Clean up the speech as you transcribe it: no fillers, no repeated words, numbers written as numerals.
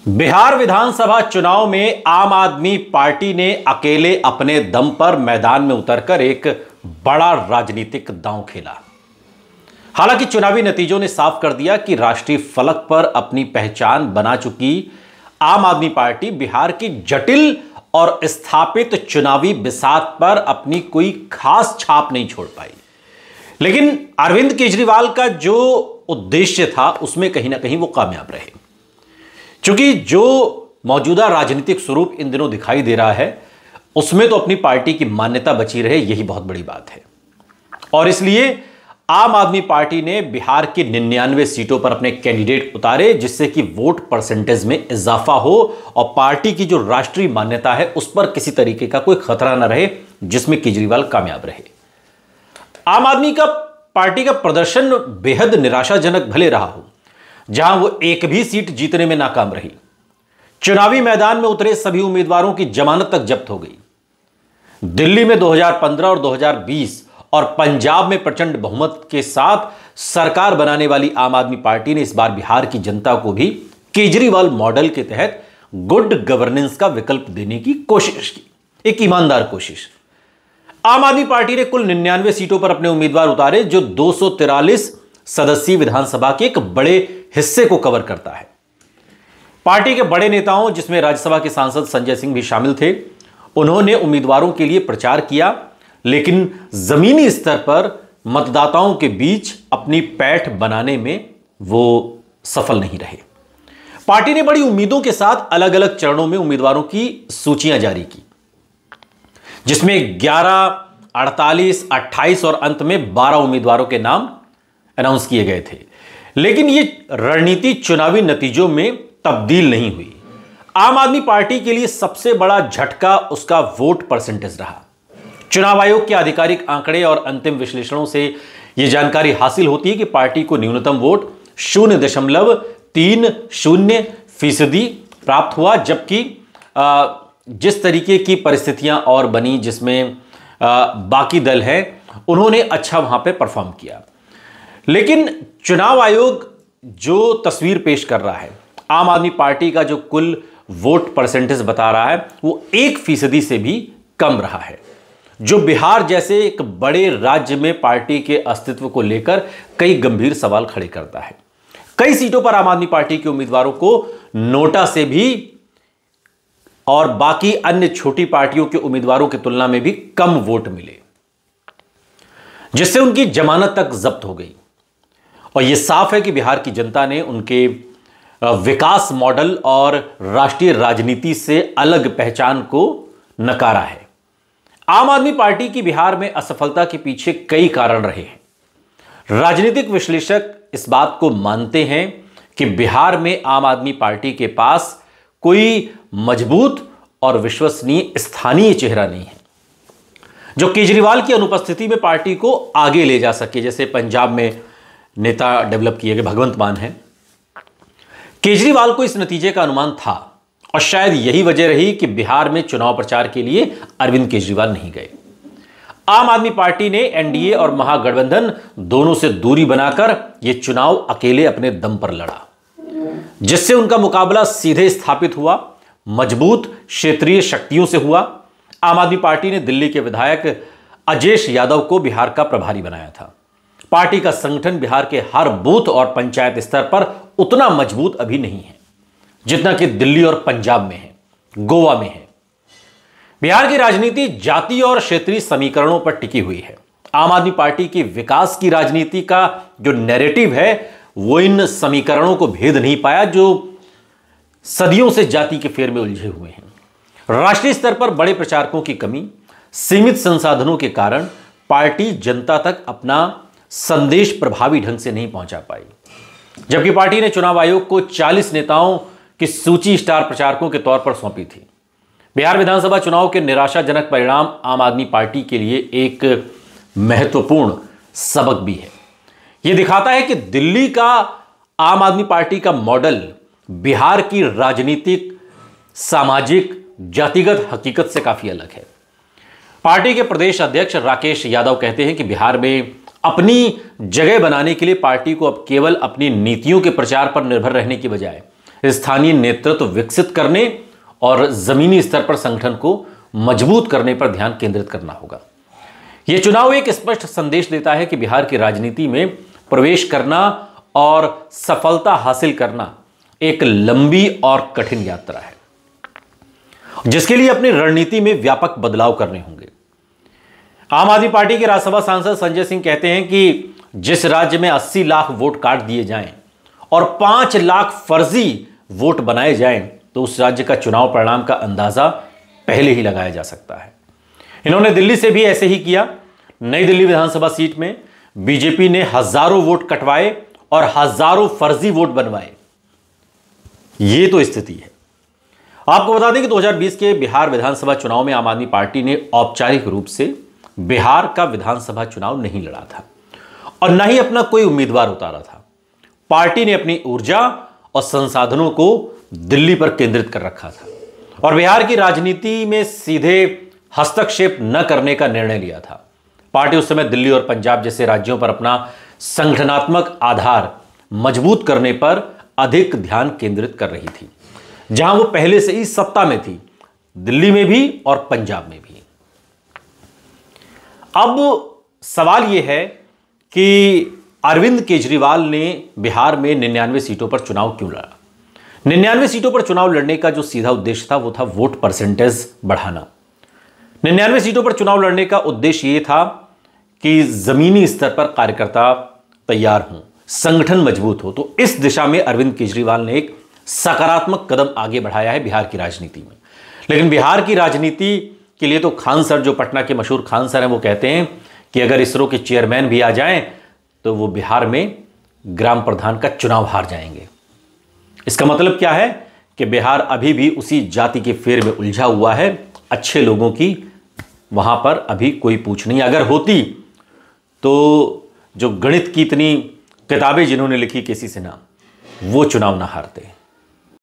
बिहार विधानसभा चुनाव में आम आदमी पार्टी ने अकेले अपने दम पर मैदान में उतरकर एक बड़ा राजनीतिक दांव खेला। हालांकि चुनावी नतीजों ने साफ कर दिया कि राष्ट्रीय फलक पर अपनी पहचान बना चुकी आम आदमी पार्टी बिहार की जटिल और स्थापित चुनावी बिसात पर अपनी कोई खास छाप नहीं छोड़ पाई। लेकिन अरविंद केजरीवाल का जो उद्देश्य था उसमें कहीं ना कहीं वो कामयाब रहे, क्योंकि जो मौजूदा राजनीतिक स्वरूप इन दिनों दिखाई दे रहा है उसमें तो अपनी पार्टी की मान्यता बची रहे, यही बहुत बड़ी बात है। और इसलिए आम आदमी पार्टी ने बिहार की 99 सीटों पर अपने कैंडिडेट उतारे, जिससे कि वोट परसेंटेज में इजाफा हो और पार्टी की जो राष्ट्रीय मान्यता है उस पर किसी तरीके का कोई खतरा न रहे, जिसमें केजरीवाल कामयाब रहे। आम आदमी का पार्टी का प्रदर्शन बेहद निराशाजनक भले रहा हो, जहां वो एक भी सीट जीतने में नाकाम रही। चुनावी मैदान में उतरे सभी उम्मीदवारों की जमानत तक जब्त हो गई। दिल्ली में 2015 और 2020 और पंजाब में प्रचंड बहुमत के साथ सरकार बनाने वाली आम आदमी पार्टी ने इस बार बिहार की जनता को भी केजरीवाल मॉडल के तहत गुड गवर्नेंस का विकल्प देने की कोशिश की, एक ईमानदार कोशिश। आम आदमी पार्टी ने कुल 99 सीटों पर अपने उम्मीदवार उतारे, जो 243 सदस्यीय विधानसभा के एक बड़े हिस्से को कवर करता है। पार्टी के बड़े नेताओं, जिसमें राज्यसभा के सांसद संजय सिंह भी शामिल थे, उन्होंने उम्मीदवारों के लिए प्रचार किया, लेकिन जमीनी स्तर पर मतदाताओं के बीच अपनी पैठ बनाने में वो सफल नहीं रहे। पार्टी ने बड़ी उम्मीदों के साथ अलग अलग चरणों में उम्मीदवारों की सूचियां जारी की, जिसमें 11, 48, 28 और अंत में 12 उम्मीदवारों के नाम अनाउंस किए गए थे। लेकिन यह रणनीति चुनावी नतीजों में तब्दील नहीं हुई। आम आदमी पार्टी के लिए सबसे बड़ा झटका उसका वोट परसेंटेज रहा। चुनाव आयोग के आधिकारिक आंकड़े और अंतिम विश्लेषणों से यह जानकारी हासिल होती है कि पार्टी को न्यूनतम वोट 0.30% प्राप्त हुआ, जबकि जिस तरीके की परिस्थितियां और बनी, जिसमें बाकी दल हैं, उन्होंने अच्छा वहां पे परफॉर्म किया। लेकिन चुनाव आयोग जो तस्वीर पेश कर रहा है, आम आदमी पार्टी का जो कुल वोट परसेंटेज बता रहा है, वो 1% से भी कम रहा है, जो बिहार जैसे एक बड़े राज्य में पार्टी के अस्तित्व को लेकर कई गंभीर सवाल खड़े करता है। कई सीटों पर आम आदमी पार्टी के उम्मीदवारों को नोटा से भी और बाकी अन्य छोटी पार्टियों के उम्मीदवारों की तुलना में भी कम वोट मिले, जिससे उनकी जमानत तक जब्त हो गई। और यह साफ है कि बिहार की जनता ने उनके विकास मॉडल और राष्ट्रीय राजनीति से अलग पहचान को नकारा है। आम आदमी पार्टी की बिहार में असफलता के पीछे कई कारण रहे हैं। राजनीतिक विश्लेषक इस बात को मानते हैं कि बिहार में आम आदमी पार्टी के पास कोई मजबूत और विश्वसनीय स्थानीय चेहरा नहीं है, जो केजरीवाल की अनुपस्थिति में पार्टी को आगे ले जा सके। जैसे पंजाब में नेता डेवलप किए गए भगवंत मान हैं। केजरीवाल को इस नतीजे का अनुमान था और शायद यही वजह रही कि बिहार में चुनाव प्रचार के लिए अरविंद केजरीवाल नहीं गए। आम आदमी पार्टी ने एनडीए और महागठबंधन दोनों से दूरी बनाकर यह चुनाव अकेले अपने दम पर लड़ा, जिससे उनका मुकाबला सीधे स्थापित हुआ, मजबूत क्षेत्रीय शक्तियों से हुआ। आम आदमी पार्टी ने दिल्ली के विधायक अजेश यादव को बिहार का प्रभारी बनाया था। पार्टी का संगठन बिहार के हर बूथ और पंचायत स्तर पर उतना मजबूत अभी नहीं है जितना कि दिल्ली और पंजाब में है, गोवा में है। बिहार की राजनीति जाति और क्षेत्रीय समीकरणों पर टिकी हुई है। आम आदमी पार्टी की विकास की राजनीति का जो नैरेटिव है वो इन समीकरणों को भेद नहीं पाया, जो सदियों से जाति के फेर में उलझे हुए हैं। राष्ट्रीय स्तर पर बड़े प्रचारकों की कमी, सीमित संसाधनों के कारण पार्टी जनता तक अपना संदेश प्रभावी ढंग से नहीं पहुंचा पाई। जबकि पार्टी ने चुनाव आयोग को 40 नेताओं की सूची स्टार प्रचारकों के तौर पर सौंपी थी। बिहार विधानसभा चुनाव के निराशाजनक परिणाम आम आदमी पार्टी के लिए एक महत्वपूर्ण सबक भी है। यह दिखाता है कि दिल्ली का आम आदमी पार्टी का मॉडल बिहार की राजनीतिक, सामाजिक, जातिगत हकीकत से काफी अलग है। पार्टी के प्रदेश अध्यक्ष राकेश यादव कहते हैं कि बिहार में अपनी जगह बनाने के लिए पार्टी को अब केवल अपनी नीतियों के प्रचार पर निर्भर रहने की बजाय स्थानीय नेतृत्व विकसित करने और जमीनी स्तर पर संगठन को मजबूत करने पर ध्यान केंद्रित करना होगा। यह चुनाव एक स्पष्ट संदेश देता है कि बिहार की राजनीति में प्रवेश करना और सफलता हासिल करना एक लंबी और कठिन यात्रा है, जिसके लिए अपनी रणनीति में व्यापक बदलाव करने होंगे। आम आदमी पार्टी के राज्यसभा सांसद संजय सिंह कहते हैं कि जिस राज्य में 80 लाख वोट काट दिए जाएं और 5 लाख फर्जी वोट बनाए जाएं तो उस राज्य का चुनाव परिणाम का अंदाजा पहले ही लगाया जा सकता है। इन्होंने दिल्ली से भी ऐसे ही किया। नई दिल्ली विधानसभा सीट में बीजेपी ने हजारों वोट कटवाए और हजारों फर्जी वोट बनवाए। यह तो स्थिति है। आपको बता दें कि 2020 के बिहार विधानसभा चुनाव में आम आदमी पार्टी ने औपचारिक रूप से बिहार का विधानसभा चुनाव नहीं लड़ा था और न ही अपना कोई उम्मीदवार उतारा था। पार्टी ने अपनी ऊर्जा और संसाधनों को दिल्ली पर केंद्रित कर रखा था और बिहार की राजनीति में सीधे हस्तक्षेप न करने का निर्णय लिया था। पार्टी उस समय दिल्ली और पंजाब जैसे राज्यों पर अपना संगठनात्मक आधार मजबूत करने पर अधिक ध्यान केंद्रित कर रही थी, जहां वो पहले से ही सत्ता में थी, दिल्ली में भी और पंजाब में भी। अब सवाल यह है कि अरविंद केजरीवाल ने बिहार में 99 सीटों पर चुनाव क्यों लड़ा। 99 सीटों पर चुनाव लड़ने का जो सीधा उद्देश्य था वो था वोट परसेंटेज बढ़ाना। 99 सीटों पर चुनाव लड़ने का उद्देश्य ये था कि जमीनी स्तर पर कार्यकर्ता तैयार हों, संगठन मजबूत हो। तो इस दिशा में अरविंद केजरीवाल ने एक सकारात्मक कदम आगे बढ़ाया है बिहार की राजनीति में। लेकिन बिहार की राजनीति के लिए तो खान सर, जो पटना के मशहूर खान सर हैं, वो कहते हैं कि अगर इसरो के चेयरमैन भी आ जाएं तो वो बिहार में ग्राम प्रधान का चुनाव हार जाएंगे। इसका मतलब क्या है कि बिहार अभी भी उसी जाति के फेर में उलझा हुआ है। अच्छे लोगों की वहां पर अभी कोई पूछ नहीं। अगर होती तो जो गणित की इतनी किताबें जिन्होंने लिखी केसी सिन्हा, वो चुनाव ना हारते।